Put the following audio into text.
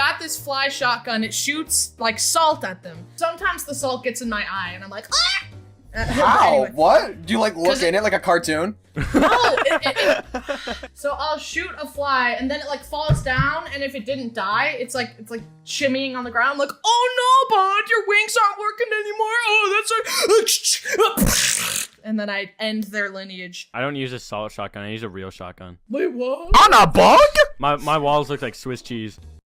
got this fly shotgun. It shoots like salt at them. Sometimes the salt gets in my eye, and I'm like, ah! How? Anyway. What? Do you like look 'Cause in it like a cartoon? No, so I'll shoot a fly and then it like falls down, and if it didn't die, it's like shimmying on the ground. Like, oh no, bud, your wings aren't working anymore. Oh, that's and then I end their lineage. I don't use a salt shotgun. I use a real shotgun. Wait, what? On a bug? My walls look like Swiss cheese.